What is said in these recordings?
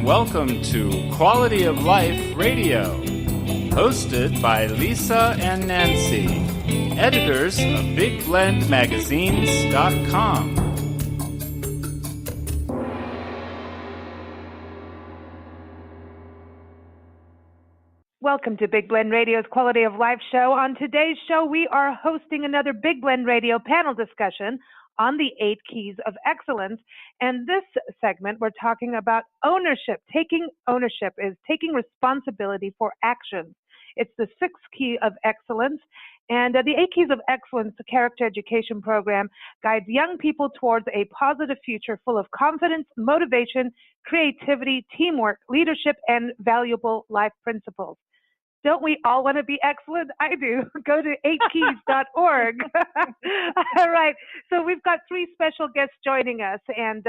and welcome to Quality of Life Radio, hosted by Lisa and Nancy, editors of bigblendmagazines.com. Welcome to Big Blend Radio's Quality of Life show. On today's show, we are hosting another Big Blend Radio panel discussion on the 8 keys of excellence. And this segment, we're talking about ownership. Taking ownership is taking responsibility for actions. It's the 6th key of excellence. And the 8 keys of excellence, the character education program, guides young people towards a positive future full of confidence, motivation, creativity, teamwork, leadership, and valuable life principles. Don't we all want to be excellent? I do. Go to 8keys.org. All right. So we've got 3 special guests joining us, and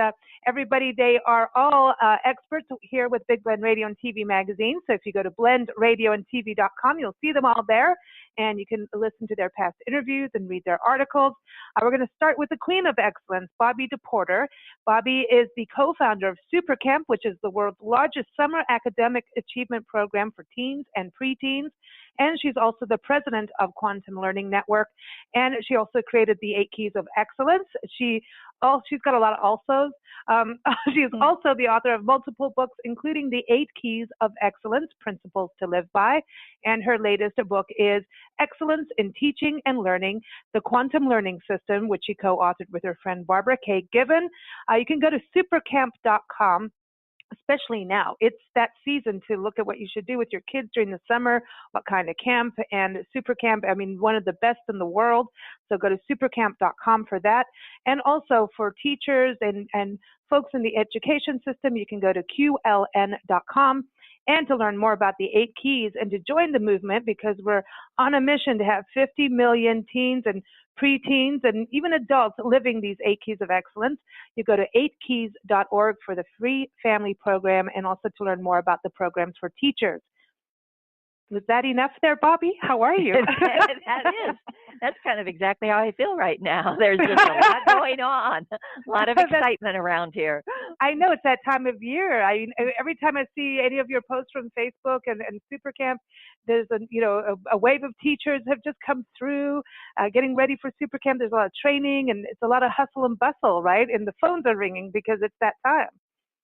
everybody, they are all experts here with Big Blend Radio and TV magazine. So if you go to blendradioandtv.com, you'll see them all there, and you can listen to their past interviews and read their articles. We're going to start with the Queen of Excellence, Bobbi-deporter. Bobbi is the co-founder of SuperCamp, which is the world's largest summer academic achievement program for teens and preteens. And she's also the president of Quantum Learning Network. And she also created the 8 Keys of Excellence. She's got a lot of alsos. She's also the author of multiple books, including the 8 Keys of Excellence, Principles to Live By. And her latest book is Excellence in Teaching and Learning, the Quantum Learning System, which she co-authored with her friend Barbara K. Given. You can go to supercamp.com. Especially now, it's that season to look at what you should do with your kids during the summer, what kind of camp, and SuperCamp, I mean, one of the best in the world. So go to supercamp.com for that. And also for teachers and folks in the education system, you can go to qln.com. And to learn more about the 8 keys and to join the movement, because we're on a mission to have 50 million teens and preteens and even adults living these 8 keys of excellence. You go to 8keys.org for the free family program and also to learn more about the programs for teachers. Was that enough there, Bobbi? How are you? That's kind of exactly how I feel right now. There's just a lot going on, a lot of excitement around here. I know it's that time of year. Every time I see any of your posts from Facebook and SuperCamp, there's a wave of teachers have just come through, getting ready for SuperCamp. There's a lot of training and it's a lot of hustle and bustle, right? And the phones are ringing because it's that time.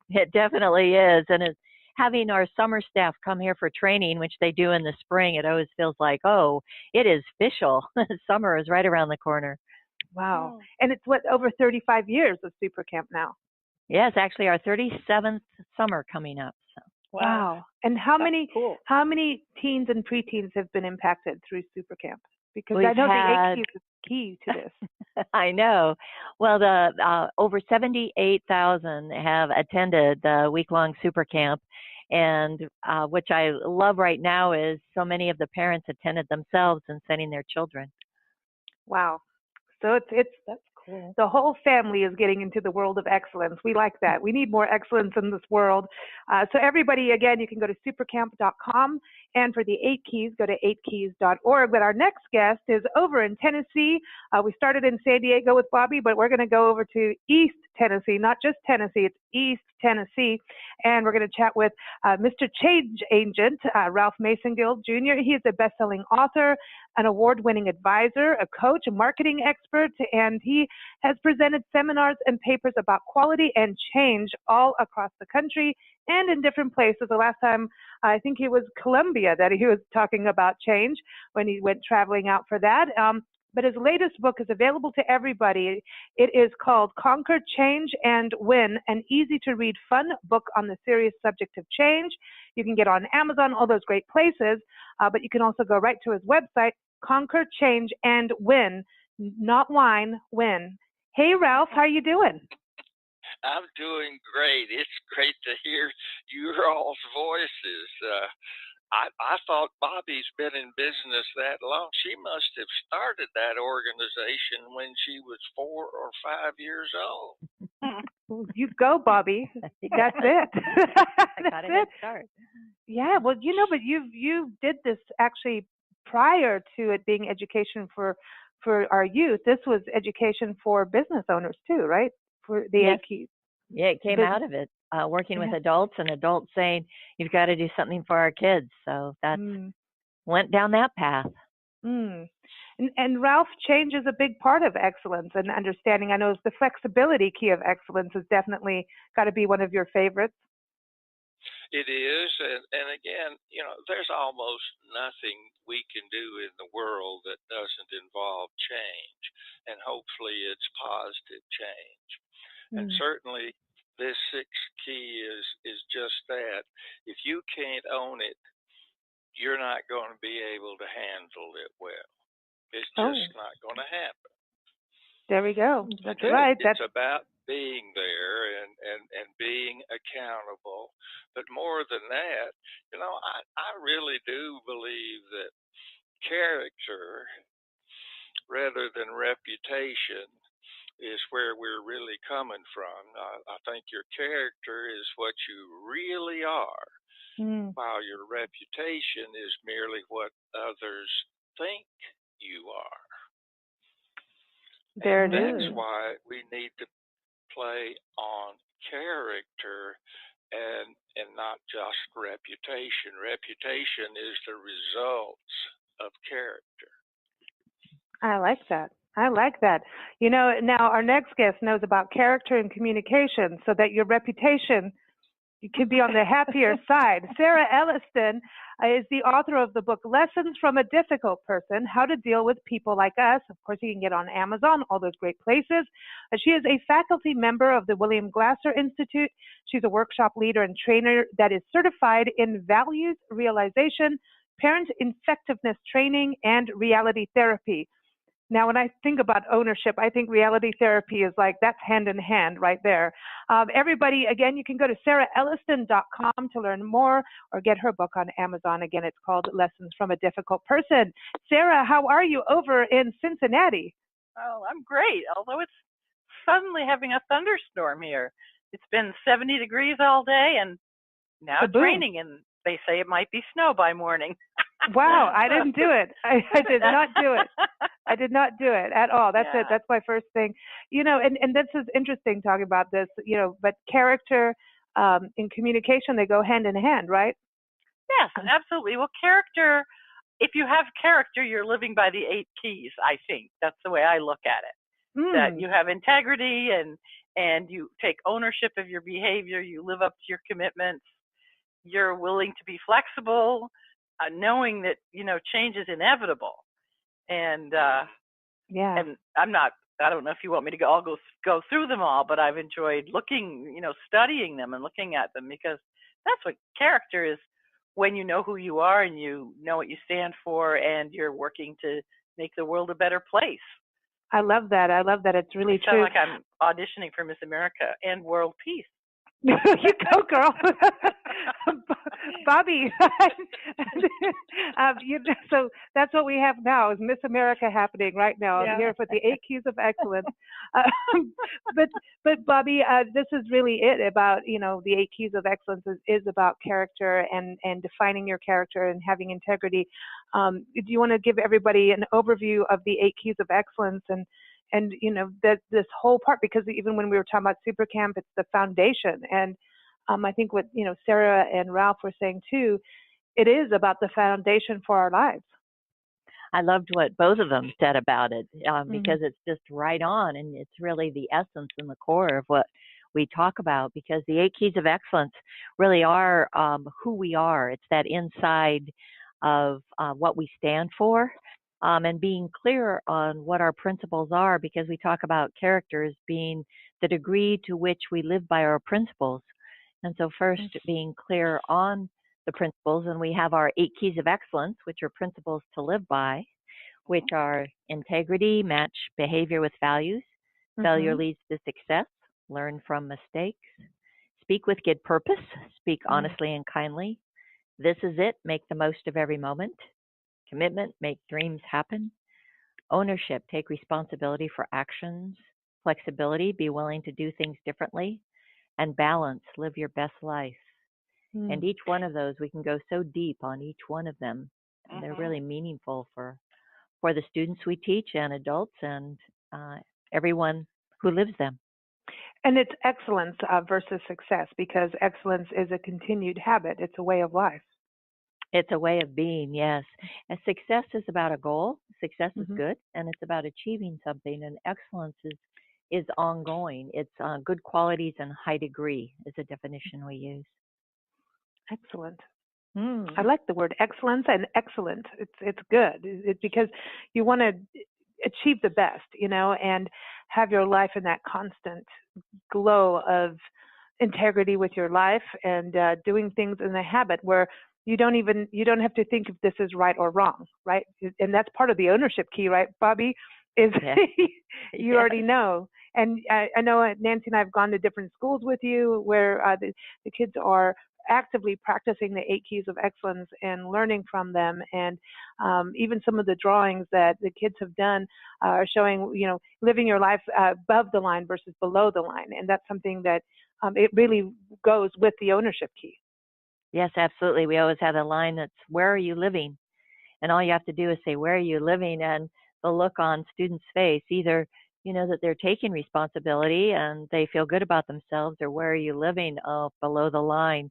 It definitely is, and it's having our summer staff come here for training, which they do in the spring, it always feels like, oh, it is official. Summer is right around the corner. Wow. And it's over 35 years of SuperCamp now. Yes, actually our 37th summer coming up. So. Wow. And how many teens and preteens have been impacted through SuperCamp? Because I know the 8 keys is key to this. I know. Well, the over 78,000 have attended the week-long SuperCamp, and which I love right now is so many of the parents attended themselves and sending their children. Wow. So that's cool. The whole family is getting into the world of excellence. We like that. We need more excellence in this world. So everybody, again, you can go to supercamp.com. And for the 8 keys, go to 8keys.org. But our next guest is over in Tennessee. We started in San Diego with Bobbi, but we're going to go over to East Tennessee, not just Tennessee, it's East Tennessee. And we're going to chat with Mr. Change Agent, Ralph-Masengill Jr. He is a best-selling author, an award-winning advisor, a coach, a marketing expert, and he has presented seminars and papers about quality and change all across the country and in different places. The last time, I think it was Colombia that he was talking about change when he went traveling out for that. But his latest book is available to everybody. It is called Conquer, Change, and Win, an easy-to-read, fun book on the serious subject of change. You can get on Amazon, all those great places, but you can also go right to his website, Conquer, Change, and Win, not whine, win. Hey, Ralph, how are you doing? I'm doing great. It's great to hear your all's voices. I thought Bobbi's been in business that long. She must have started that organization when she was 4 or 5 years old. You go, Bobbi. That's it. Got a head start. Yeah, well, but you did this actually prior to it being education for our youth. This was education for business owners too, right? For the 8 keys. Yeah, it came out of it, working with adults and adults saying, you've got to do something for our kids. So that's went down that path. And Ralph, change is a big part of excellence and understanding. I know the flexibility key of excellence has definitely got to be one of your favorites. It is, and again, there's almost nothing we can do in the world that doesn't involve change, and hopefully it's positive change. And certainly this sixth key is just that. If you can't own it, you're not going to be able to handle it well. It's just not going to happen. There we go. That's right. It's about being there and being accountable. But more than that, I really do believe that character rather than reputation is where we're really coming from. I think your character is what you really are, while your reputation is merely what others think you are. That's why we need to play on character and not just reputation. Reputation is the results of character. I like that. Now our next guest knows about character and communication, so that your reputation, you could be on the happier side. Sarah-Elliston is the author of the book Lessons from a Difficult Person, How to Deal with People Like Us. Of course, you can get on Amazon, all those great places. She is a faculty member of the William Glasser Institute. She's a workshop leader and trainer that is certified in values realization, parent effectiveness training, and reality therapy. Now, when I think about ownership, I think reality therapy is like, that's hand in hand right there. Everybody, again, you can go to sarah-elliston.com to learn more or get her book on Amazon. Again, it's called Lessons from a Difficult Person. Sarah, how are you over in Cincinnati? Oh, I'm great, although it's suddenly having a thunderstorm here. It's been 70 degrees all day, and now it's raining, and they say it might be snow by morning. Wow, I didn't do it. I did not do it. I did not do it at all. That's it. That's my first thing. And this is interesting talking about this, but character and communication, they go hand in hand, right? Yes, absolutely. Well, character, if you have character, you're living by the 8 keys, I think. That's the way I look at it. That you have integrity and you take ownership of your behavior, you live up to your commitments, you're willing to be flexible, knowing that, change is inevitable. And and I don't know if you want me to go through them all, but I've enjoyed looking, studying them and looking at them, because that's what character is, when you know who you are and you know what you stand for and you're working to make the world a better place. I love that. It's really true. I sound like I'm auditioning for Miss America and World Peace. You go, girl. Bobbi. So that's what we have now, is Miss America happening right now. I'm here for the 8 keys of excellence. But Bobbi, this is really it about, the 8 keys of excellence is about character and defining your character and having integrity. Do you want to give everybody an overview of the 8 keys of excellence and that this whole part, because even when we were talking about SuperCamp, it's the foundation. And I think what, Sarah and Ralph were saying too, it is about the foundation for our lives. I loved what both of them said about it, because it's just right on, and it's really the essence and the core of what we talk about, because the 8 keys of excellence really are who we are. It's that inside of what we stand for. And being clear on what our principles are, because we talk about characters being the degree to which we live by our principles. And so first being clear on the principles, and we have our 8 keys of excellence, which are principles to live by, which are integrity, match behavior with values, failure leads to success, learn from mistakes, speak with good purpose, speak honestly and kindly, this is it, make the most of every moment, commitment, make dreams happen. Ownership, take responsibility for actions. Flexibility, be willing to do things differently. And balance, live your best life. And each one of those, we can go so deep on each one of them. And they're really meaningful for the students we teach and adults and everyone who lives them. And it's excellence versus success, because excellence is a continued habit. It's a way of life. It's a way of being, yes. And success is about a goal. Success is Mm-hmm. good, and it's about achieving something. And excellence is ongoing. It's good qualities and high degree is a definition we use. Excellent. I like the word excellence and excellent. It's good. It's because you want to achieve the best, and have your life in that constant glow of integrity with your life, and doing things in a habit where you don't have to think if this is right or wrong, right? And that's part of the ownership key, right, Bobbi? Is you already know. And I know Nancy and I have gone to different schools with you where the kids are actively practicing the 8 keys of excellence and learning from them. And even some of the drawings that the kids have done are showing, living your life above the line versus below the line. And that's something that it really goes with the ownership key. Yes, absolutely. We always have a line that's, where are you living? And all you have to do is say, where are you living? And the look on students' face, either, that they're taking responsibility and they feel good about themselves, or where are you living? Oh, below the line.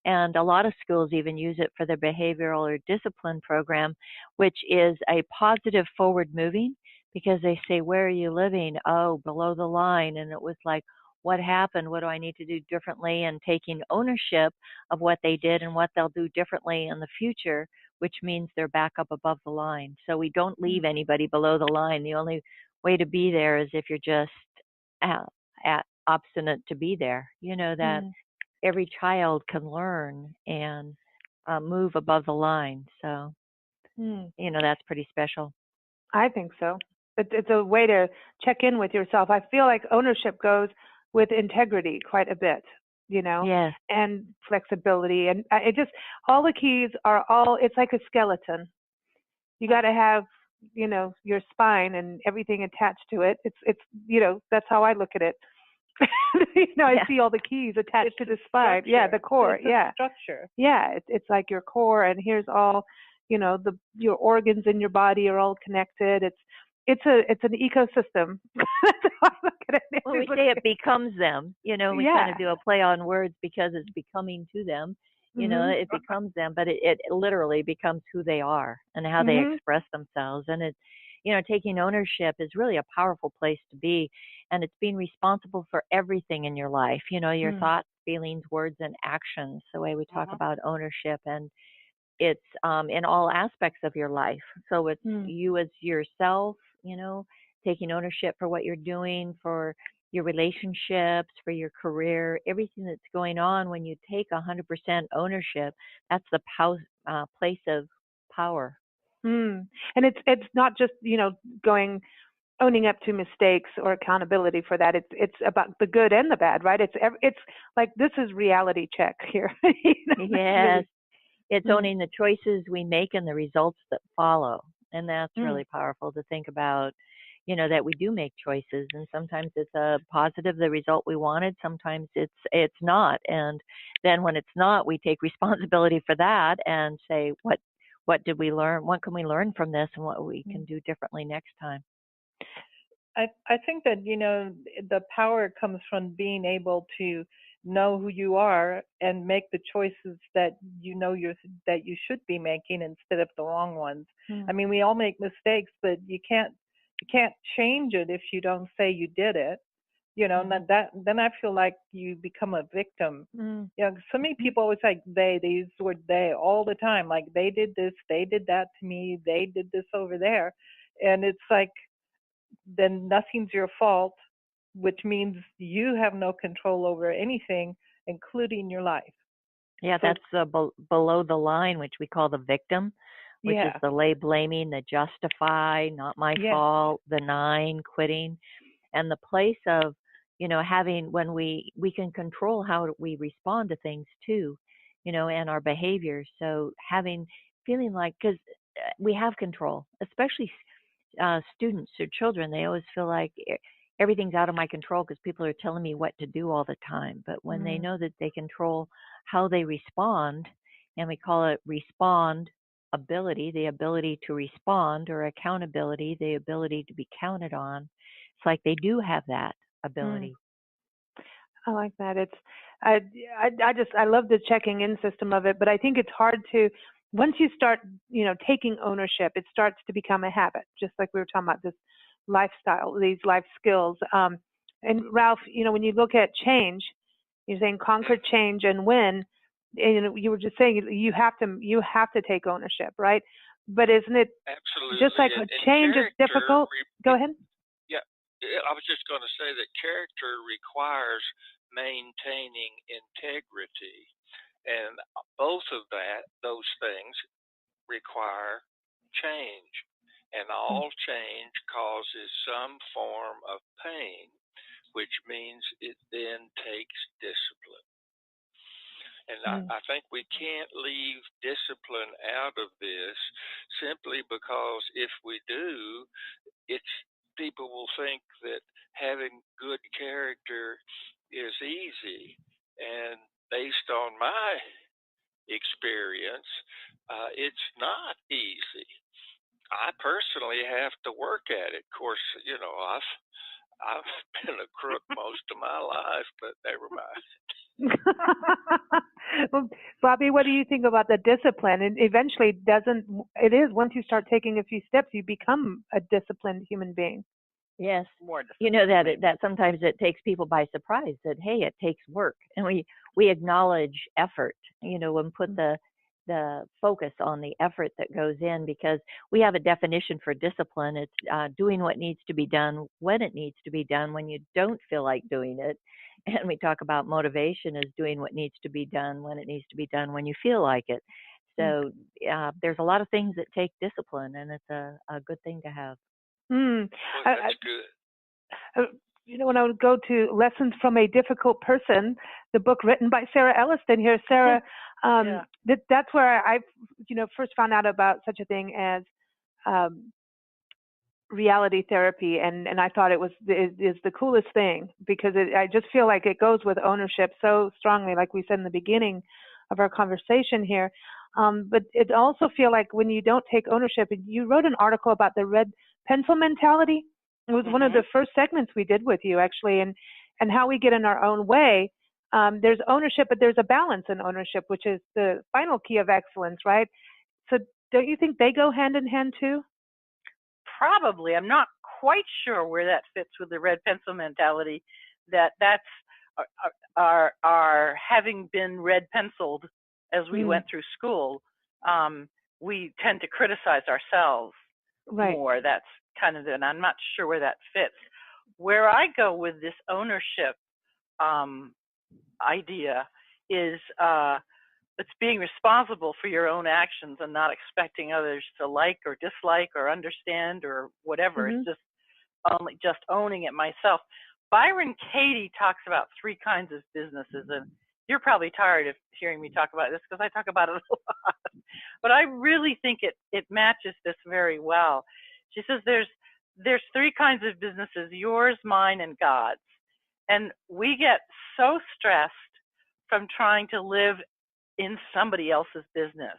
And a lot of schools even use it for their behavioral or discipline program, which is a positive forward moving, because they say, where are you living? Oh, below the line. And it was like, what happened? What do I need to do differently? And taking ownership of what they did and what they'll do differently in the future, which means they're back up above the line. So we don't leave anybody below the line. The only way to be there is if you're just obstinate to be there. That every child can learn and move above the line. So, that's pretty special. I think so. It's a way to check in with yourself. I feel like ownership goes with integrity quite a bit, Yes. and flexibility. And all the keys are it's like a skeleton. You got to have, your spine and everything attached to it. It's that's how I look at it. I see all the keys attached to the spine. Structure. Yeah, the core. It's structure. Yeah, it's like your core, and here's all, your organs in your body are all connected. It's an ecosystem. That's how I look at it. Well, we say it becomes them. We kind of do a play on words because it's becoming to them. It becomes them, but it literally becomes who they are and how they express themselves. And it's, taking ownership is really a powerful place to be. And it's being responsible for everything in your life, your thoughts, feelings, words, and actions, the way we talk about ownership. And it's in all aspects of your life. So it's you as yourself, taking ownership for what you're doing, for your relationships, for your career, everything that's going on. When you take 100% ownership, that's the place of power. And it's not just, owning up to mistakes or accountability for that. It's about the good and the bad, right? It's like, this is reality check here. Yes. It's owning the choices we make and the results that follow. And that's really powerful to think about, that we do make choices. And sometimes it's a positive, the result we wanted. Sometimes it's not. And then when it's not, we take responsibility for that and say, what did we learn? What can we learn from this, and what we can do differently next time? I think that, the power comes from being able to know who you are and make the choices that that you should be making instead of the wrong ones. I mean, we all make mistakes, but you can't change it if you don't say you did it. And then I feel like you become a victim. So many people always like they use the word they all the time, like they did this, they did that to me, they did this over there. And it's like, then nothing's your fault, which means you have no control over anything, including your life. Yeah, so that's below the line, which we call the victim, which is the lay blaming, the justify, not my fault, the 9, quitting, and the place of, having, when we can control how we respond to things too, and our behaviors. So feeling like, because we have control, especially students or children, they always feel like everyth's out of my control because people are telling me what to do all the time. But when they know that they control how they respond, and we call it respond ability, the ability to respond, or accountability, the ability to be counted on, it's like they do have that ability. I like that. I love the checking in system of it, but I think it's hard to, once you start, taking ownership, it starts to become a habit, just like we were talking about this lifestyle, these life skills. And Ralph, when you look at change, you're saying conquer change and win. And you were just saying you have to take ownership, right? But isn't it absolutely just like change is difficult? Go ahead. Yeah, I was just going to say that character requires maintaining integrity, and both of those things require change, and all change causes some form of pain, which means it then takes discipline. And I think we can't leave discipline out of this simply because if we do, people will think that having good character is easy. And based on my experience, it's not easy. I personally have to work at it. Of course, I've been a crook most of my life, but never mind. Well, Bobbi, what do you think about the discipline? And eventually, once you start taking a few steps, you become a disciplined human being. Yes, more that sometimes it takes people by surprise that, hey, it takes work, and we acknowledge effort, and put the focus on the effort that goes in, because we have a definition for discipline. It's doing what needs to be done when it needs to be done, when you don't feel like doing it. And we talk about motivation as doing what needs to be done when it needs to be done, when you feel like it. So there's a lot of things that take discipline, and it's a good thing to have. Well, that's good. When I would go to Lessons from a Difficult Person, the book written by Sarah-Elliston here, Sarah, that's where I first found out about such a thing as reality therapy, and I thought it is the coolest thing, because I just feel like it goes with ownership so strongly, like we said in the beginning of our conversation here. But it also feel like when you don't take ownership, you wrote an article about the red pencil mentality. It was one of the first segments we did with you, actually, and how we get in our own way. There's ownership, but there's a balance in ownership, which is the final key of excellence, right? So don't you think they go hand in hand too? Probably. I'm not quite sure where that fits with the red pencil mentality. That's our having been red penciled as we went through school. We tend to criticize ourselves more. That's kind of and I'm not sure where that fits. Where I go with this ownership idea is it's being responsible for your own actions and not expecting others to like or dislike or understand or whatever. It's just owning it myself. Byron Katie talks about 3 kinds of businesses, and you're probably tired of hearing me talk about this because I talk about it a lot. But I really think it matches this very well. She says there's 3 kinds of businesses: yours, mine, and God's. And we get so stressed from trying to live in somebody else's business.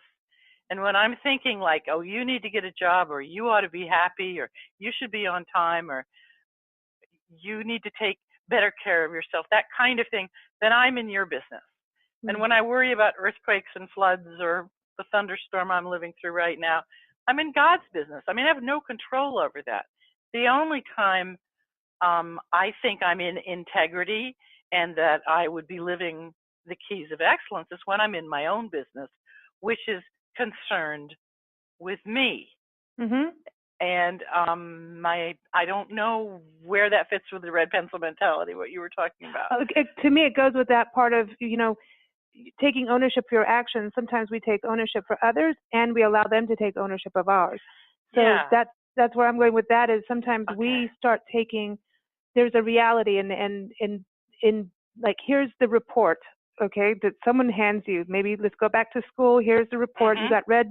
And when I'm thinking like, oh, you need to get a job, or you ought to be happy, or you should be on time, or you need to take better care of yourself, that kind of thing, then I'm in your business. And when I worry about earthquakes and floods or the thunderstorm I'm living through right now, I'm in God's business. I mean, I have no control over that. The only time I think I'm in integrity and that I would be living the keys of excellence is when I'm in my own business, which is concerned with me. And I don't know where that fits with the red pencil mentality, what you were talking about. To me, it goes with that part of, taking ownership for your actions. Sometimes we take ownership for others and we allow them to take ownership of ours. So that's where I'm going with that, is sometimes we start taking, there's a reality in like, here's the report, okay, that someone hands you. Maybe let's go back to school. Here's the report. You got red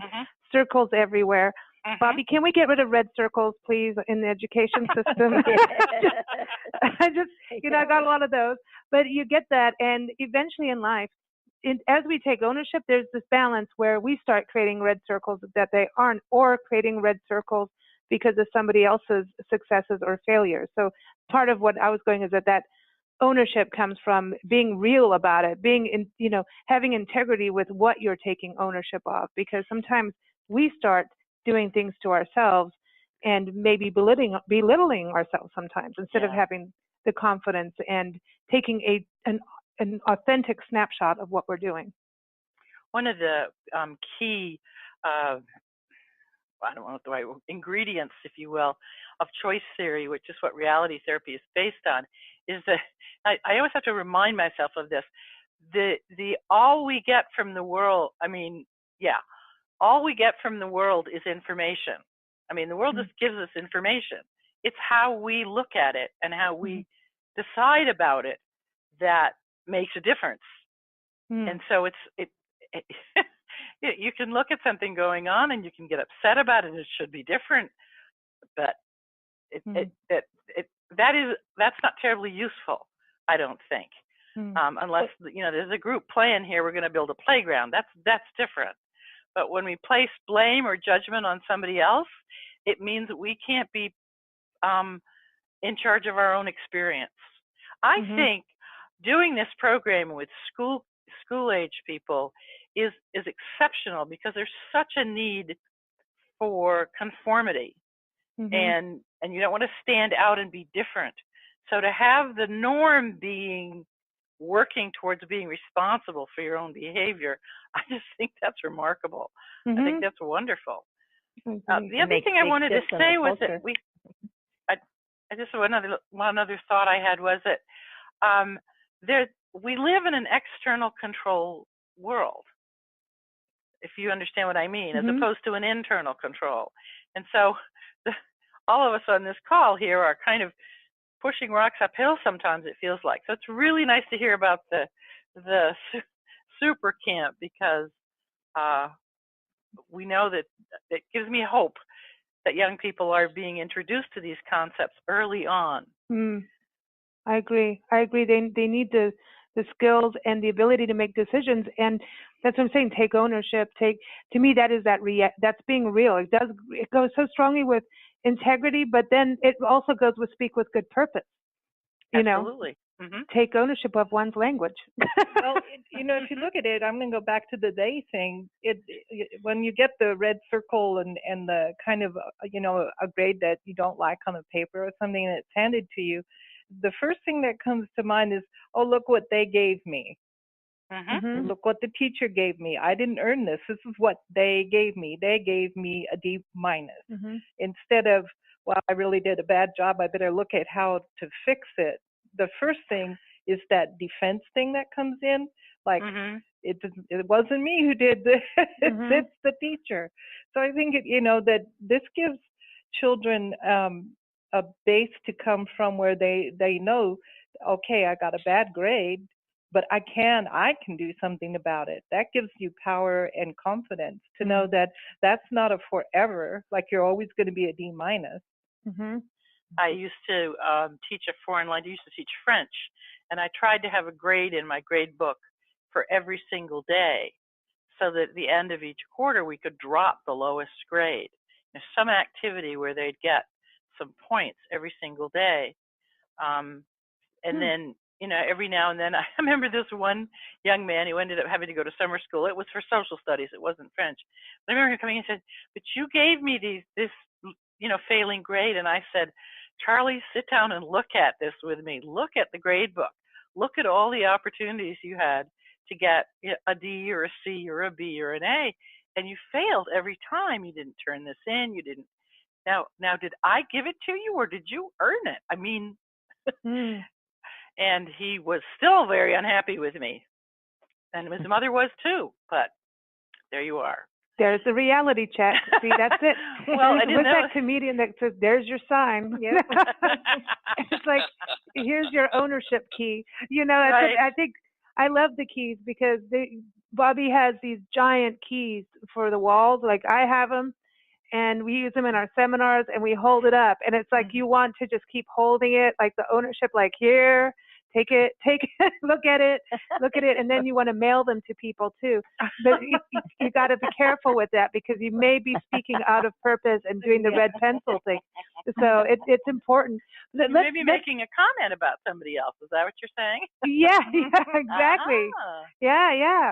circles everywhere. Bobbi, can we get rid of red circles, please, in the education system? I got a lot of those. But you get that, and eventually in life, as we take ownership, there's this balance where we start creating red circles that they aren't, or creating red circles because of somebody else's successes or failures. So part of what I was going is that ownership comes from being real about it, having integrity with what you're taking ownership of, because sometimes we start doing things to ourselves and maybe belittling ourselves sometimes, instead of having the confidence and taking an authentic snapshot of what we're doing. One of the key, I don't know the right ingredients, if you will, of choice theory, which is what reality therapy is based on, is that I always have to remind myself of this. The all we get from the world, all we get from the world is information. I mean, the world just gives us information. It's how we look at it and how we decide about it that makes a difference. And so you can look at something going on and you can get upset about it, and it should be different, but that's not terribly useful, I don't think. Unless there's a group plan here, we're going to build a playground. That's different. But when we place blame or judgment on somebody else, it means that we can't be in charge of our own experience. I think doing this program with school age people is exceptional, because there's such a need for conformity, and you don't want to stand out and be different. So to have the norm being working towards being responsible for your own behavior, I just think that's remarkable. I think that's wonderful. The other thing I wanted to say was that I just one other thought I had was that we live in an external control world, if you understand what I mean, as opposed to an internal control. And so all of us on this call here are kind of pushing rocks uphill sometimes, it feels like. So it's really nice to hear about the SuperCamp, because we know that it gives me hope that young people are being introduced to these concepts early on. I agree. They need the skills and the ability to make decisions, and that's what I'm saying. Take ownership. To me, that's being real. It goes so strongly with integrity, but then it also goes with speak with good purpose. Absolutely. Take ownership of one's language. Well, if you look at it, I'm going to go back to the they thing. When you get the red circle and the kind of, a grade that you don't like on a paper or something that's handed to you, the first thing that comes to mind is, oh, look what they gave me. Look what the teacher gave me. I didn't earn this. This is what they gave me. They gave me a D-. Instead of, well, I really did a bad job, I better look at how to fix it. The first thing is that defense thing that comes in, like it wasn't me who did this, it's the teacher. So I think that this gives children a base to come from, where they know, okay, I got a bad grade, but I can do something about it. That gives you power and confidence to know that that's not a forever, like you're always going to be a D-. I used to teach a foreign language. I used to teach French, and I tried to have a grade in my grade book for every single day, so that at the end of each quarter we could drop the lowest grade. There's some activity where they'd get some points every single day, and then every now and then, I remember this one young man who ended up having to go to summer school. It was for social studies. It wasn't French. But I remember him coming and said, "But you gave me this failing grade." And I said, "Charlie, sit down and look at this with me. Look at the grade book. Look at all the opportunities you had to get a D or a C or a B or an A, and you failed every time. You didn't turn this in. You didn't. Now, did I give it to you, or did you earn it? I mean," and he was still very unhappy with me, and his mother was too. But there you are. There's the reality check. See, that's it. Well, with that comedian that says, "There's your sign." Yep. It's like, here's your ownership key. Right. I think I love the keys, because Bobbi has these giant keys for the walls. Like I have them, and we use them in our seminars, and we hold it up, and it's like you want to just keep holding it, like the ownership, like here. Take it, look at it, and then you want to mail them to people too. But you got to be careful with that, because you may be speaking out of purpose and doing the red pencil thing. So it's important. Maybe making a comment about somebody else. Is that what you're saying? Yeah, exactly. Yeah.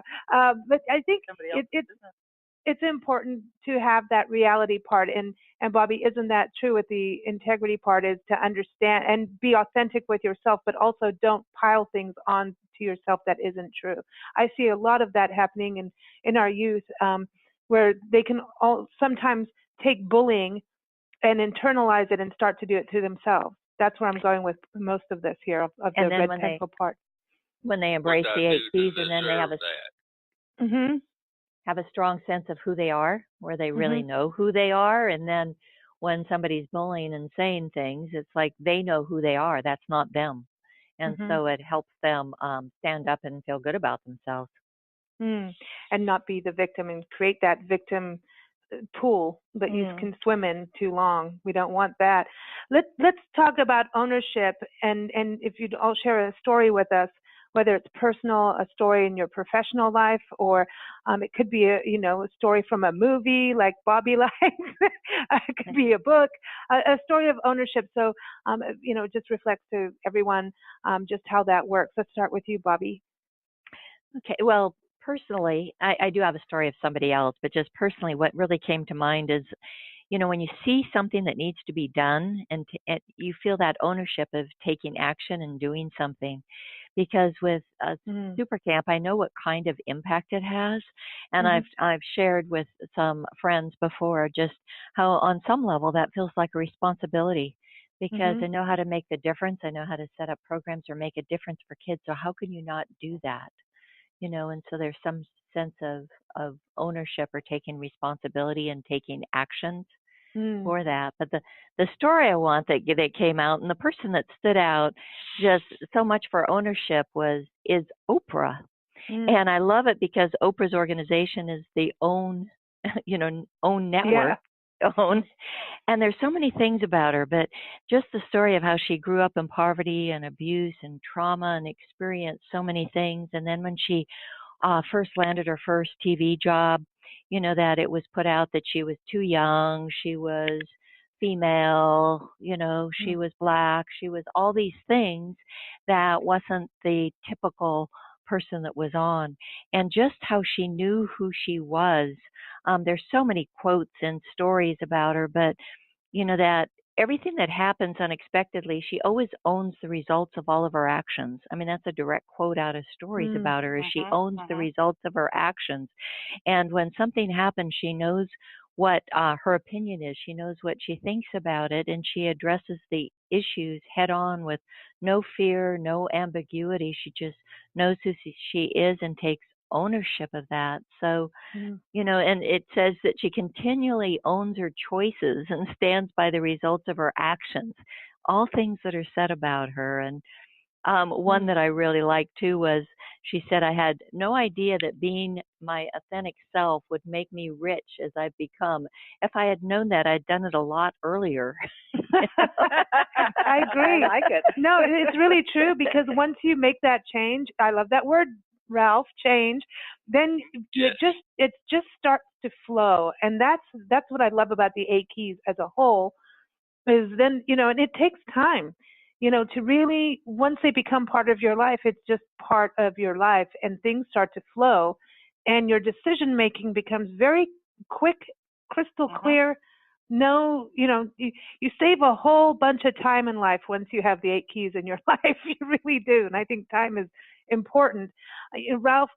But I think it's important to have that reality part. And Bobbi, isn't that true with the integrity part, is to understand and be authentic with yourself, but also don't pile things on to yourself that isn't true. I see a lot of that happening in our youth, where they can sometimes take bullying and internalize it and start to do it to themselves. That's where I'm going with most of this here, of the red pencil part. When they embrace the 8 keys, and then they have a strong sense of who they are, where they really know who they are. And then when somebody's bullying and saying things, it's like they know who they are. That's not them. And so it helps them stand up and feel good about themselves. And not be the victim and create that victim pool that you can swim in too long. We don't want that. Let's talk about ownership, and if you'd all share a story with us, whether it's personal, a story in your professional life, or it could be a story from a movie like Bobbi likes. It could be a book, a story of ownership. So it just reflects to everyone just how that works. Let's start with you, Bobbi. Okay. Well, personally, I do have a story of somebody else, but just personally, what really came to mind is, when you see something that needs to be done, and you feel that ownership of taking action and doing something. Because with SuperCamp, I know what kind of impact it has, and I've shared with some friends before just how on some level that feels like a responsibility, because I know how to make the difference. I know how to set up programs or make a difference for kids. So how can you not do that? And so there's some sense of ownership or taking responsibility and taking actions for that. But the story I want that came out, and the person that stood out just so much for ownership is Oprah. And I love it because Oprah's organization is the own network. And there's so many things about her, but just the story of how she grew up in poverty and abuse and trauma and experienced so many things. And then when she first landed her first TV job, that it was put out that she was too young, she was female, she was Black, she was all these things that wasn't the typical person that was on. And just how she knew who she was. There's so many quotes and stories about her, but that everything that happens unexpectedly, she always owns the results of all of her actions. I mean, that's a direct quote out of stories about her, is she owns the results of her actions. And when something happens, she knows what her opinion is. She knows what she thinks about it, and she addresses the issues head on with no fear, no ambiguity. She just knows who she is and takes ownership of that. So, and it says that she continually owns her choices and stands by the results of her actions, all things that are said about her. And one that I really liked too was, she said, I had no idea that being my authentic self would make me rich as I've become. If I had known that, I'd done it a lot earlier. I agree. I like it. No, it's really true, because once you make that change, I love that word, Ralph, change, then it just starts to flow. And that's what I love about the 8 keys as a whole, is then, and it takes time, to really, once they become part of your life, it's just part of your life, and things start to flow, and your decision making becomes very quick, crystal clear. No, you save a whole bunch of time in life once you have the 8 keys in your life. You really do. And I think time is important. Ralph,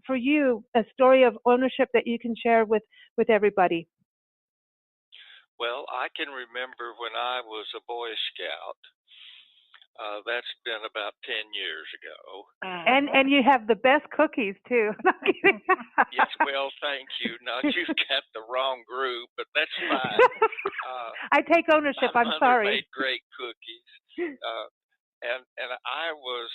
for you, a story of ownership that you can share with everybody. Well, I can remember when I was a Boy Scout. That's been about 10 years ago. And you have the best cookies, too. Yes, well, thank you. No, you've got the wrong group, but that's fine. I take ownership. I'm sorry. Made great cookies. And I was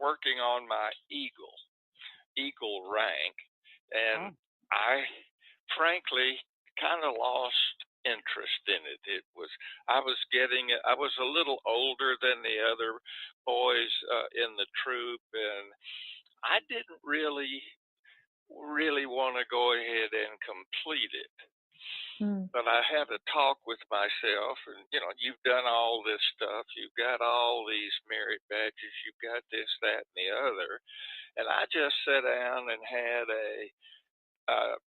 working on my Eagle rank, and I frankly kind of lost interest in it. I was a little older than the other boys in the troop, and I didn't really want to go ahead and complete it. But I had a talk with myself, and you've done all this stuff, you've got all these merit badges, you've got this, that, and the other, and I just sat down and had a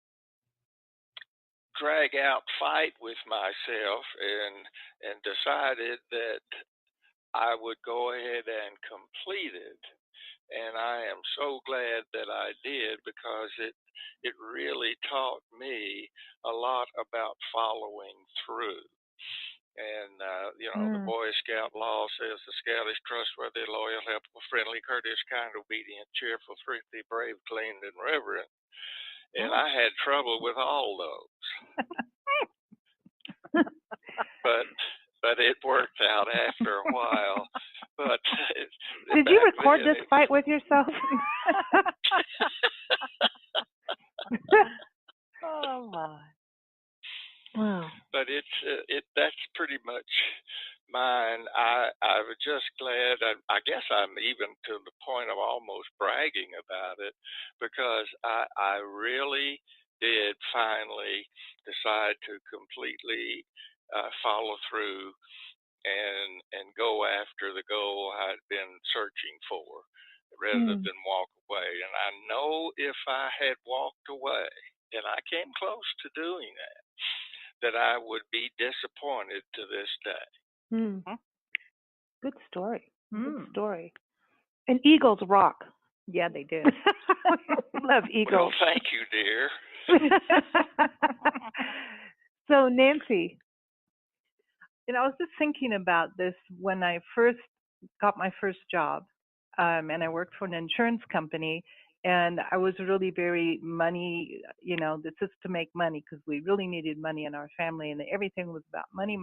drag out fight with myself, and decided that I would go ahead and complete it. And I am so glad that I did, because it really taught me a lot about following through. And the Boy Scout law says the scout is trustworthy, loyal, helpful, friendly, courteous, kind, obedient, cheerful, thrifty, brave, clean, and reverent. And I had trouble with all those. But it worked out after a while. But did you record this fight with yourself? Oh my! Wow. But that's pretty much mine. I was just glad. I guess I'm even to the point of almost bragging about it, because I really did finally decide to completely follow through and go after the goal I'd been searching for, rather than walk away. And I know if I had walked away, and I came close to doing that I would be disappointed to this day. Good story. Good story. And eagles rock. Yeah, they do. Love eagles. Well, thank you, dear. So, Nancy. I was just thinking about this when I first got my first job, and I worked for an insurance company, and I was really very money, this is to make money, because we really needed money in our family, and everything was about money,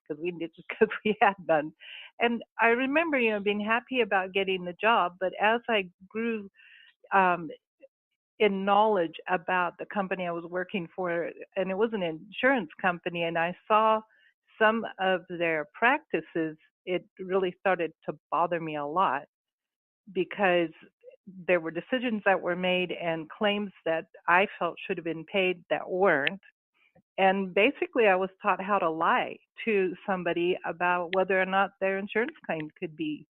because we did just because we had none. And I remember, being happy about getting the job, but as I grew in knowledge about the company I was working for, and it was an insurance company, and I saw some of their practices, it really started to bother me a lot, because there were decisions that were made and claims that I felt should have been paid that weren't. And basically I was taught how to lie to somebody about whether or not their insurance claim should be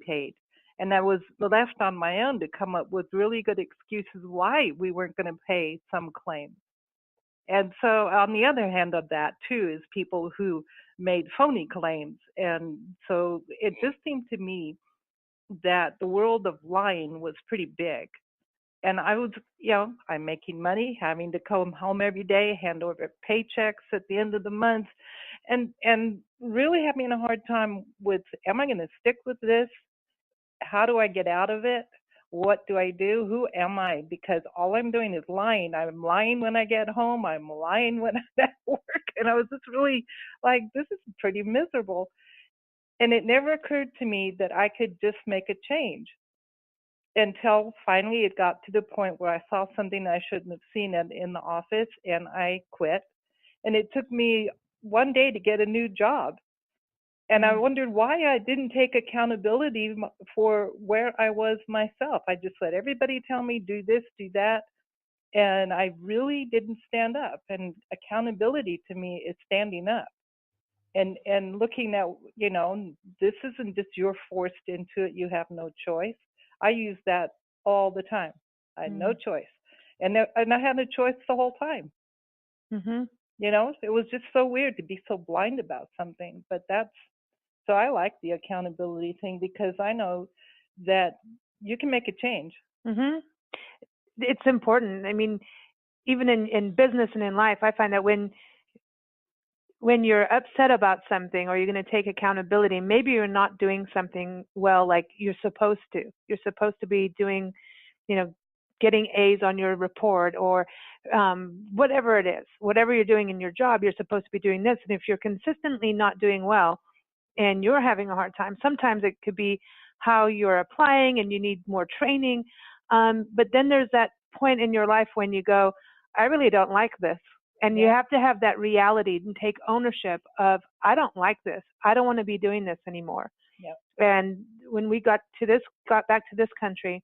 paid. And I was left on my own to come up with really good excuses why we weren't going to pay some claims. And so on the other hand of that, too, is people who made phony claims. And so it just seemed to me that the world of lying was pretty big. And I was, I'm making money, having to come home every day, hand over paychecks at the end of the month, and really having a hard time with, am I going to stick with this? How do I get out of it? What do I do? Who am I? Because all I'm doing is lying. I'm lying when I get home. I'm lying when I'm at work. And I was just really like, this is pretty miserable. And it never occurred to me that I could just make a change, until finally it got to the point where I saw something I shouldn't have seen in the office, and I quit. And it took me one day to get a new job. And I wondered why I didn't take accountability for where I was myself. I just let everybody tell me, do this, do that. And I really didn't stand up. And accountability to me is standing up. And looking at, this isn't just you're forced into it, you have no choice. I use that all the time. I had no choice. And I had a choice the whole time. It was just so weird to be so blind about something. But so I like the accountability thing, because I know that you can make a change. It's important. I mean, even in business and in life, I find that when you're upset about something, or you're going to take accountability, maybe you're not doing something well like you're supposed to. You're supposed to be doing, getting A's on your report, or whatever it is. Whatever you're doing in your job, you're supposed to be doing this. And if you're consistently not doing well and you're having a hard time, sometimes it could be how you're applying and you need more training. But then there's that point in your life when you go, I really don't like this. And you have to have that reality and take ownership of, I don't like this. I don't want to be doing this anymore. And when we got back to this country,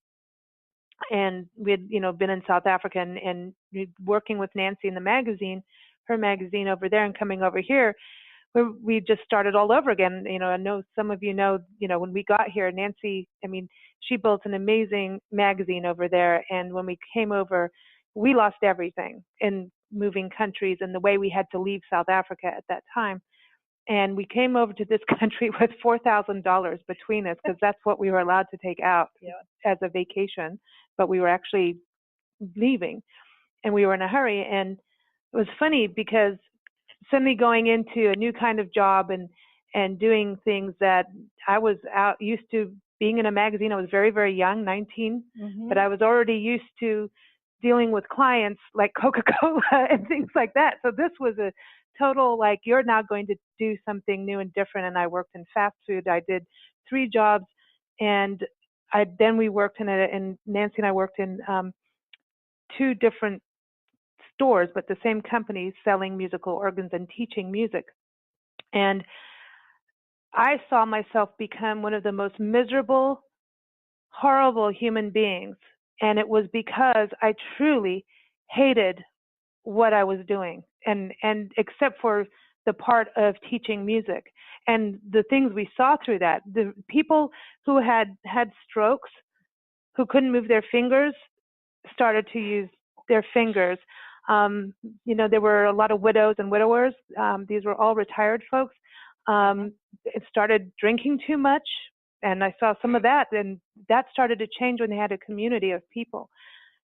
And we'd, been in South Africa and working with Nancy in the magazine, her magazine over there, and coming over here, where we just started all over again. I know some of know, when we got here, Nancy, she built an amazing magazine over there. And when we came over, we lost everything in moving countries and the way we had to leave South Africa at that time. And we came over to this country with $4,000 between us, because that's what we were allowed to take out as a vacation. But we were actually leaving, and we were in a hurry. And it was funny because suddenly going into a new kind of job and doing things that I was used to being in a magazine. I was very, very young, 19, but I was already used to dealing with clients like Coca-Cola and things like that. So this was a total, like, you're now going to do something new and different. And I worked in fast food. I did 3 jobs, and then we worked and Nancy and I worked in 2 different stores, but the same company, selling musical organs and teaching music. And I saw myself become one of the most miserable, horrible human beings. And it was because I truly hated what I was doing, and except for the part of teaching music and the things we saw through that. The people who had strokes, who couldn't move their fingers, started to use their fingers. There were a lot of widows and widowers. These were all retired folks. It started drinking too much, and I saw some of that, and that started to change when they had a community of people.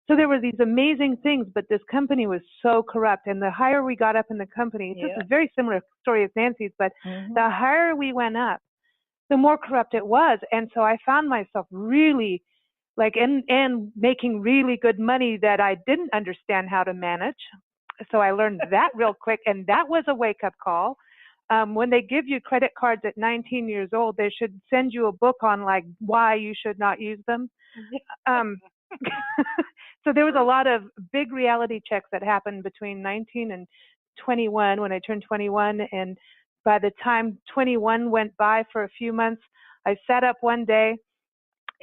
So there were these amazing things, but this company was so corrupt. And the higher we got up in the company, this is a very similar story as Nancy's, but the higher we went up, the more corrupt it was. And so I found myself really and making really good money that I didn't understand how to manage. So I learned that real quick, and that was a wake-up call. When they give you credit cards at 19 years old, they should send you a book on why you should not use them. So there was a lot of big reality checks that happened between 19 and 21 when I turned 21. And by the time 21 went by for a few months, I sat up one day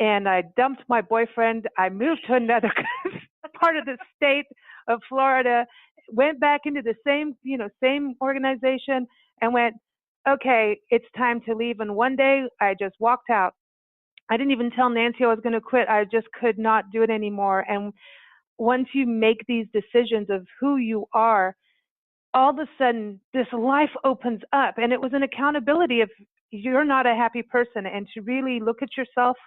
and I dumped my boyfriend. I moved to another part of the state of Florida, went back into the same organization, and went, okay, it's time to leave. And one day I just walked out. I didn't even tell Nancy I was going to quit. I just could not do it anymore. And once you make these decisions of who you are, all of a sudden this life opens up. And it was an accountability if you're not a happy person, and to really look at yourself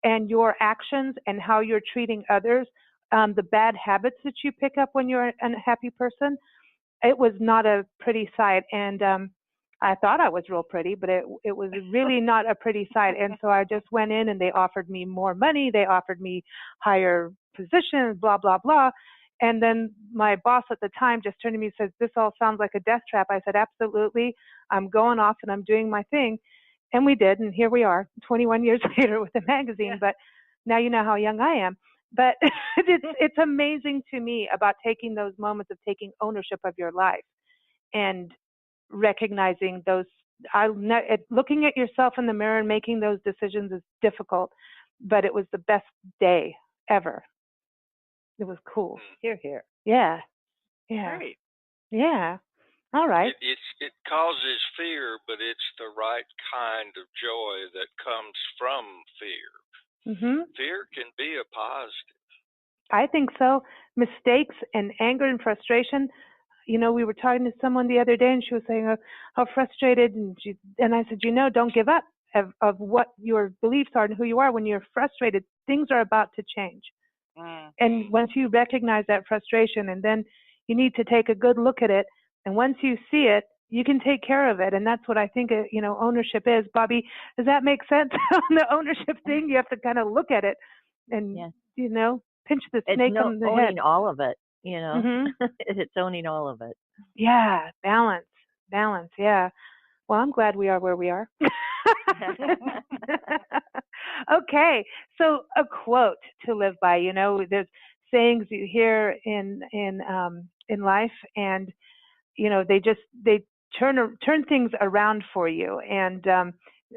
and your actions and how you're treating others, the bad habits that you pick up when you're an unhappy person. It was not a pretty sight. And I thought I was real pretty, but it was really not a pretty sight. And so I just went in, and they offered me more money. They offered me higher positions, blah, blah, blah. And then my boss at the time just turned to me and says, this all sounds like a death trap. I said, absolutely. I'm going off and I'm doing my thing. And we did. And here we are 21 years later with a magazine. But now you know how young I am. But it's amazing to me about taking those moments of taking ownership of your life and recognizing those. Looking at yourself in the mirror and making those decisions is difficult, but it was the best day ever. It was cool. Hear, hear. Yeah. Yeah. Great. Yeah. All right. It causes fear, but it's the right kind of joy that comes from fear. Fear can be a positive. I think so. Mistakes and anger and frustration. We were talking to someone the other day, and she was saying how frustrated, and I said, don't give up of what your beliefs are and who you are. When you're frustrated, things are about to change. And once you recognize that frustration, and then you need to take a good look at it, and once you see it, you can take care of it. And that's what I think, ownership is. Bobbi, does that make sense? On the ownership thing, you have to kind of look at it and, pinch the snake on the head. Owning all of it, It's owning all of it. Yeah, balance, yeah. Well, I'm glad we are where we are. Okay, so a quote to live by. There's sayings you hear in life, and they turn things around for you. And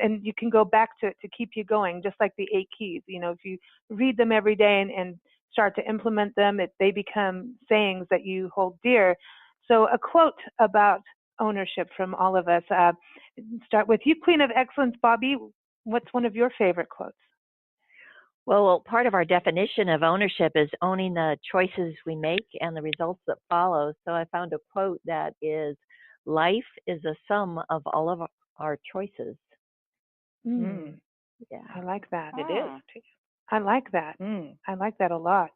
and you can go back to it to keep you going, just like the 8 keys. You know, if you read them every day and start to implement them, they become sayings that you hold dear. So a quote about ownership from all of us. Start with you, Queen of Excellence, Bobbi. What's one of your favorite quotes? Well, part of our definition of ownership is owning the choices we make and the results that follow. So I found a quote that is, life is the sum of all of our choices. Yeah, I like that. It is. I like that. I like that a lot.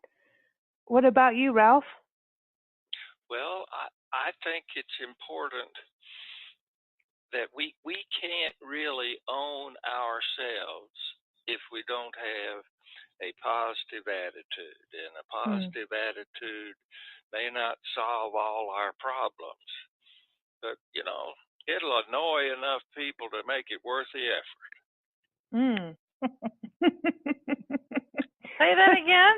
What about you, Ralph? Well, I think it's important that we can't really own ourselves if we don't have a positive attitude. And a positive attitude may not solve all our problems, but, you know, it'll annoy enough people to make it worth the effort. Say that again?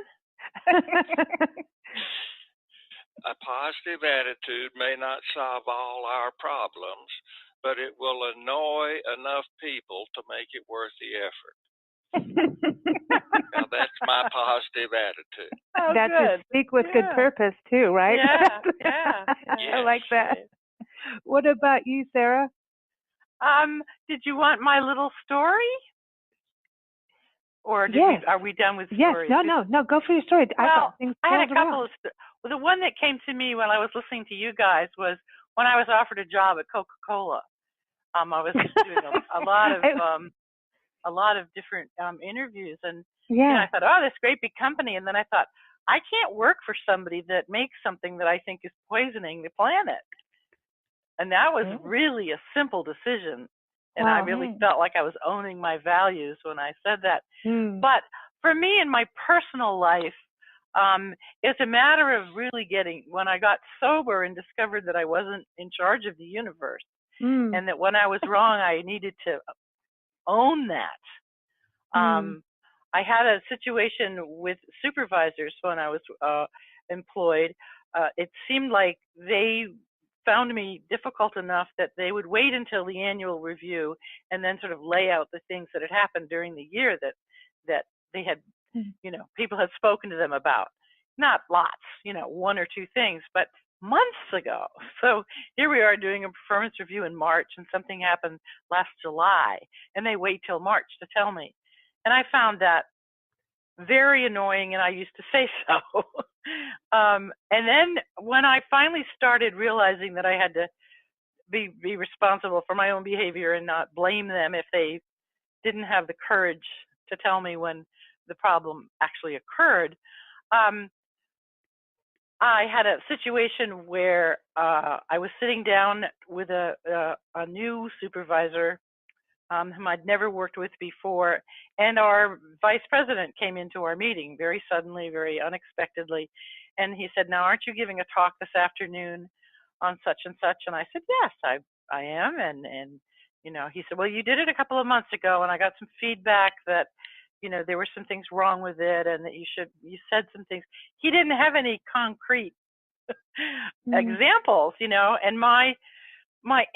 A positive attitude may not solve all our problems, but it will annoy enough people to make it worth the effort. Now, that's my positive attitude. Oh, that's good. Speak with good purpose, too, right? Yeah. I like that. What about you, Sarah? Did you want my little story? Or are we done with stories? Yes, no, go for your story. Well, I had a couple of the one that came to me when I was listening to you guys was when I was offered a job at Coca-Cola. I was doing a lot of different interviews, and I thought, oh, this great big company, and then I thought, I can't work for somebody that makes something that I think is poisoning the planet. And that was really a simple decision. And I really felt like I was owning my values when I said that. But for me in my personal life, it's a matter of really when I got sober and discovered that I wasn't in charge of the universe, and that when I was wrong, I needed to own that. I had a situation with supervisors when I was employed. It seemed like they found me difficult enough that they would wait until the annual review and then sort of lay out the things that had happened during the year that they had, people had spoken to them about. Not lots, 1 or 2 things, but months ago. So here we are doing a performance review in March, and something happened last July, and they wait till March to tell me. And I found that very annoying, and I used to say so. And then when I finally started realizing that I had to be responsible for my own behavior and not blame them if they didn't have the courage to tell me when the problem actually occurred, I had a situation where I was sitting down with a new supervisor whom I'd never worked with before, and our vice president came into our meeting very suddenly, very unexpectedly, and he said, now, aren't you giving a talk this afternoon on such and such? And I said, yes, I am, and he said, well, you did it a couple of months ago, and I got some feedback that there were some things wrong with it, and that you said some things. He didn't have any concrete examples, and my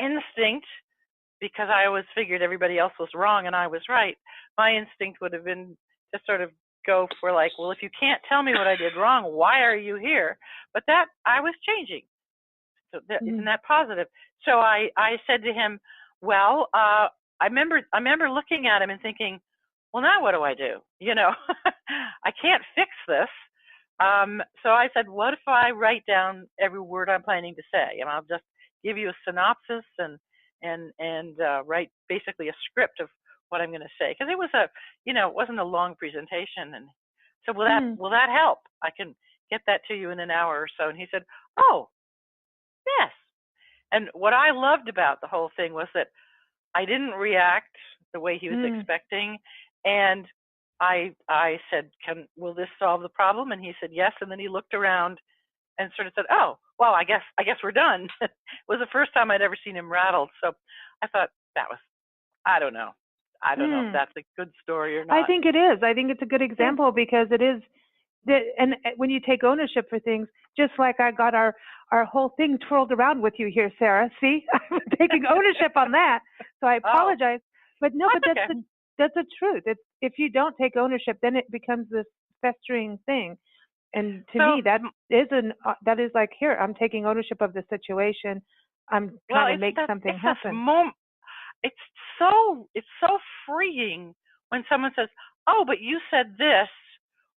instinct, because I always figured everybody else was wrong and I was right, my instinct would have been to sort of go for like, well, if you can't tell me what I did wrong, why are you here? But that I was changing. So isn't that positive? So I said to him, well, I remember looking at him and thinking, well, now what do I do? I can't fix this. So I said, what if I write down every word I'm planning to say? And I'll just give you a synopsis and write basically a script of what I'm going to say. Because it was it wasn't a long presentation. And so will that help? I can get that to you in an hour or so. And he said, oh, yes. And what I loved about the whole thing was that I didn't react the way he was expecting. And I said, will this solve the problem? And he said, yes. And then he looked around and sort of said, oh, well, I guess we're done. It was the first time I'd ever seen him rattled. So I thought I don't know if that's a good story or not. I think it is. I think it's a good example because it is, and when you take ownership for things, just like I got our whole thing twirled around with you here, Sarah. See, I'm taking ownership on that. So I apologize. But no, but that's the truth. If you don't take ownership, then it becomes this festering thing. And to me, that is like, here, I'm taking ownership of the situation. I'm trying to make something happen. It's so freeing when someone says, "Oh, but you said this,"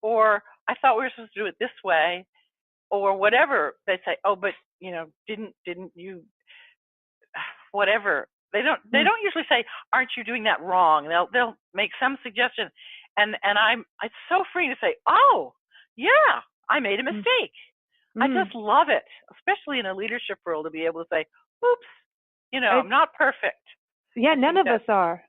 or "I thought we were supposed to do it this way," or whatever. They say, "Oh, but didn't you?" Whatever. They don't usually say, "Aren't you doing that wrong?" They'll make some suggestion, and it's so freeing to say, "Oh, yeah, I made a mistake." I just love it, especially in a leadership role, to be able to say, "Oops, I'm not perfect." Yeah, none of us are.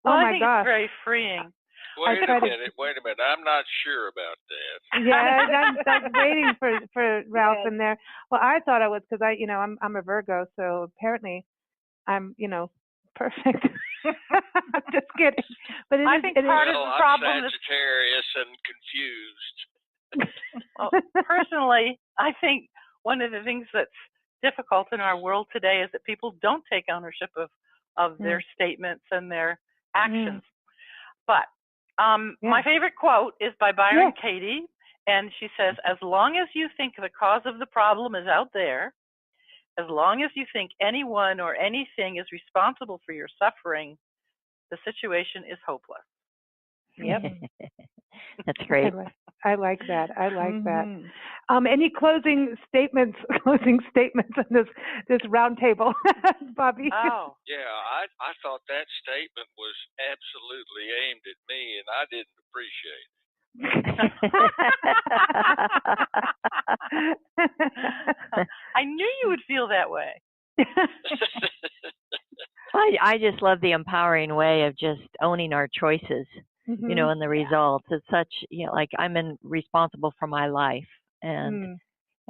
Well, oh my I think gosh. It's very freeing. Wait a minute. I'm not sure about that. Yeah, I'm waiting for Ralph in there. Well, I thought I was, because I'm a Virgo, so apparently I'm perfect. Just kidding. But I think part of the problem is Sagittarius and confused. Well, personally, I think one of the things that's difficult in our world today is that people don't take ownership of their statements and their actions. But my favorite quote is by Byron Katie, and she says, "As long as you think the cause of the problem is out there, as long as you think anyone or anything is responsible for your suffering, the situation is hopeless." Yep. That's great. I like that. I like that. Any closing statements on this round table, Bobby? Oh. Yeah, I thought that statement was absolutely aimed at me, and I didn't appreciate it. I knew you would feel that way. I just love the empowering way of just owning our choices. And the results. It's such, like I'm responsible for my life, and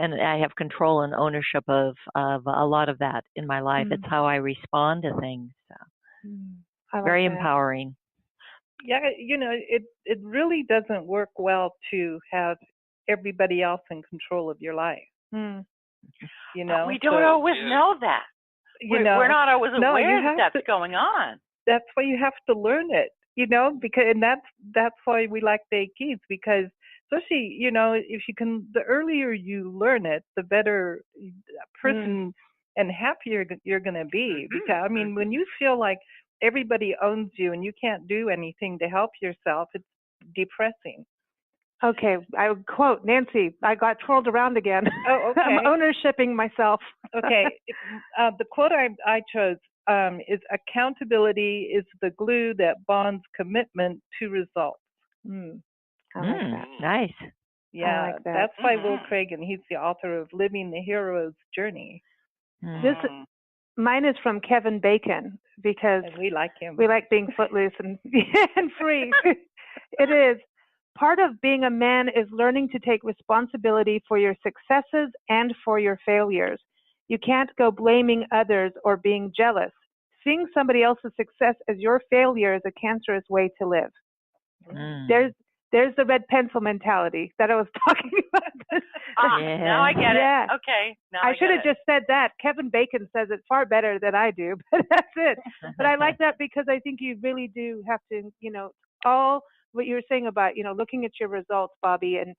I have control and ownership of a lot of that in my life. It's how I respond to things. So. Very empowering. Yeah, it really doesn't work well to have everybody else in control of your life. But we don't always know that. We're not always aware that's going on. That's why you have to learn it. Because that's why we like the 8 keys, because especially, if you can, the earlier you learn it, the better person and happier you're going to be. Because, when you feel like everybody owns you and you can't do anything to help yourself, it's depressing. Okay, I would quote Nancy, I got twirled around again. Oh, okay. I'm ownershipping myself. Okay, the quote I chose is accountability is the glue that bonds commitment to results. I like that. Nice. Yeah, I like that. That's by Will Cragen. He's the author of Living the Hero's Journey. Mine is from Kevin Bacon, because and we like him. We like being footloose and free. It is. Part of being a man is learning to take responsibility for your successes and for your failures. You can't go blaming others or being jealous. Seeing somebody else's success as your failure is a cancerous way to live. There's the red pencil mentality that I was talking about. Now I get it. Okay. I should have just said that. Kevin Bacon says it far better than I do, but that's it. But I like that, because I think you really do have to, all what you were saying about, looking at your results, Bobby, and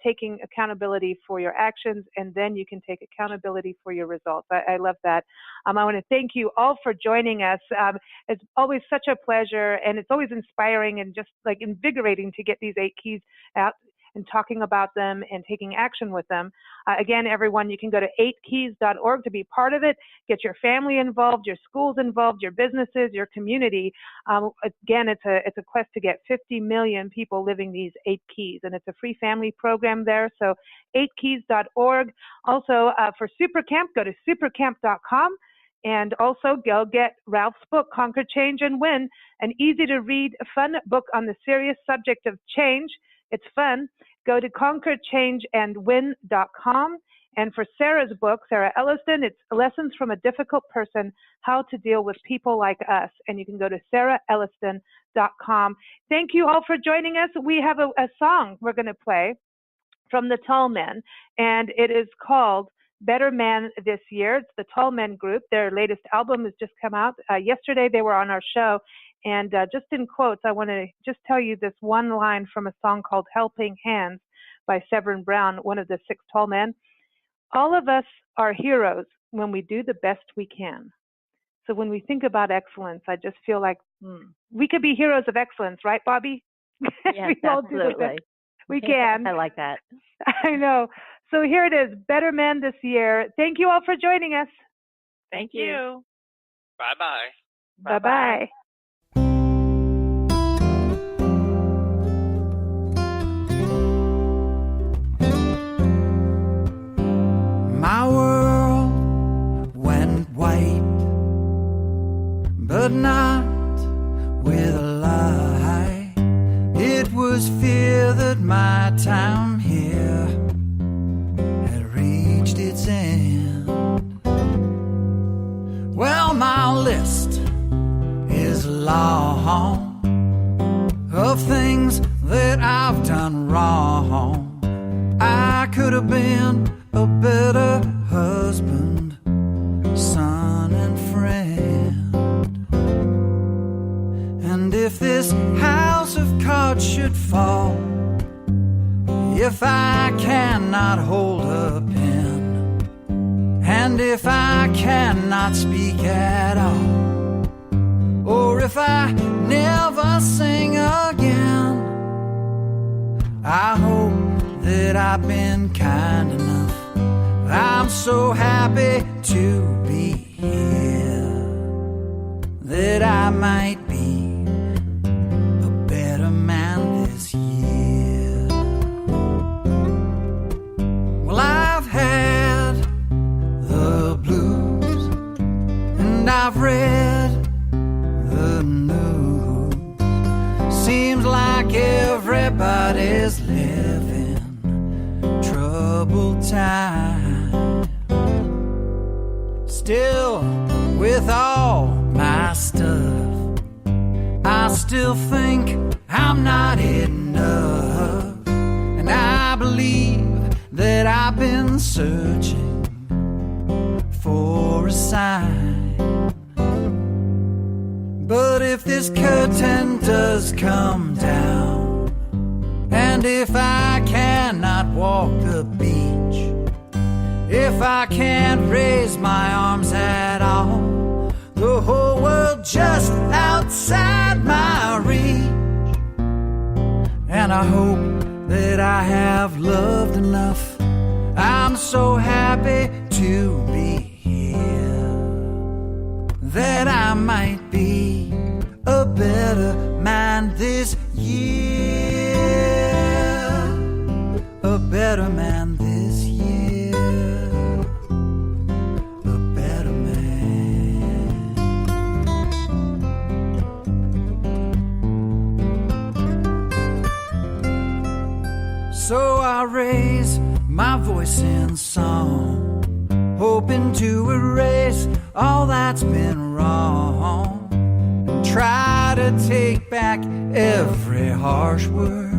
taking accountability for your actions, and then you can take accountability for your results. I love that. I want to thank you all for joining us. It's always such a pleasure, and it's always inspiring and just like invigorating to get these 8 keys out and talking about them and taking action with them. Again, everyone, you can go to 8keys.org to be part of it. Get your family involved, your schools involved, your businesses, your community. Again, it's a quest to get 50 million people living these 8 keys, and it's a free family program there. So 8keys.org. Also, for SuperCamp, go to supercamp.com. And also go get Ralph's book, Conquer, Change, and Win, an easy-to-read, fun book on the serious subject of change. It's fun. Go to conquerchangeandwin.com. And for Sarah's book, Sarah Elliston, it's Lessons from a Difficult Person, How to Deal with People Like Us. And you can go to sarah-elliston.com. Thank you all for joining us. We have a song we're going to play from the Tall Men, and it is called Better Man This Year. It's the Tall Men Group. Their latest album has just come out. Yesterday they were on our show, And just in quotes, I want to just tell you this one line from a song called Helping Hands by Severin Brown, one of the 6 tall men. All of us are heroes when we do the best we can. So when we think about excellence, I just feel like we could be heroes of excellence, right, Bobbi? Yes, absolutely. We can. I like that. I know. So here it is, Better Man this year. Thank you all for joining us. Thank you. Bye-bye. Bye-bye. My world went white, but not with a lie. It was fear that my time here had reached its end. Well, my list is long of things that I've done wrong. I could have been a better husband, son, and friend. And if this house of cards should fall, if I cannot hold a pen, and if I cannot speak at all, or if I never sing again, I hope that I've been kind enough. I'm so happy to be here that I might be a better man this year. Well, I've had the blues and I've read the news. Seems like everybody's living troubled times. Still, with all my stuff, I still think I'm not enough. And I believe that I've been searching for a sign. But if this curtain does come down, and if I cannot walk the beach, if I can't raise my arms at all, the whole world just outside my reach, and I hope that I have loved enough. I'm so happy to be here that I might be a better man this year, a better man this year. So I raise my voice in song, hoping to erase all that's been wrong, and try to take back every harsh word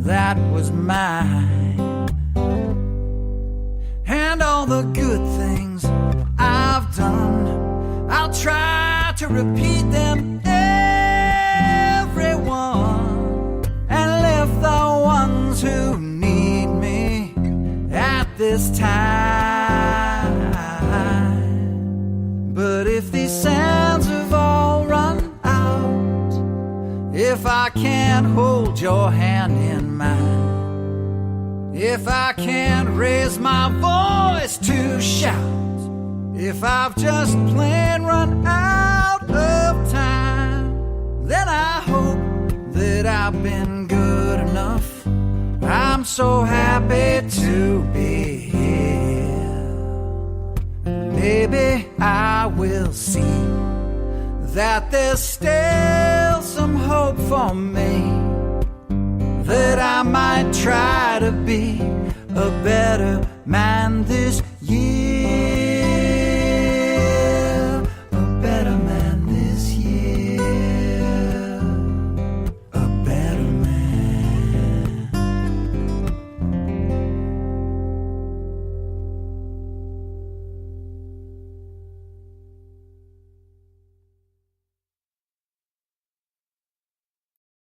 that was mine, and all the good things I've done. I'll try to repeat them, everyone, and lift the ones who need me at this time. But if these sands have all run out, if I can't hold your hand in mine, if I can't raise my voice to shout, if I've just plain run out of time, then I hope that I've been good enough. I'm so happy to be here. Maybe I will see that there's still some hope for me, that I might try to be a better man this year.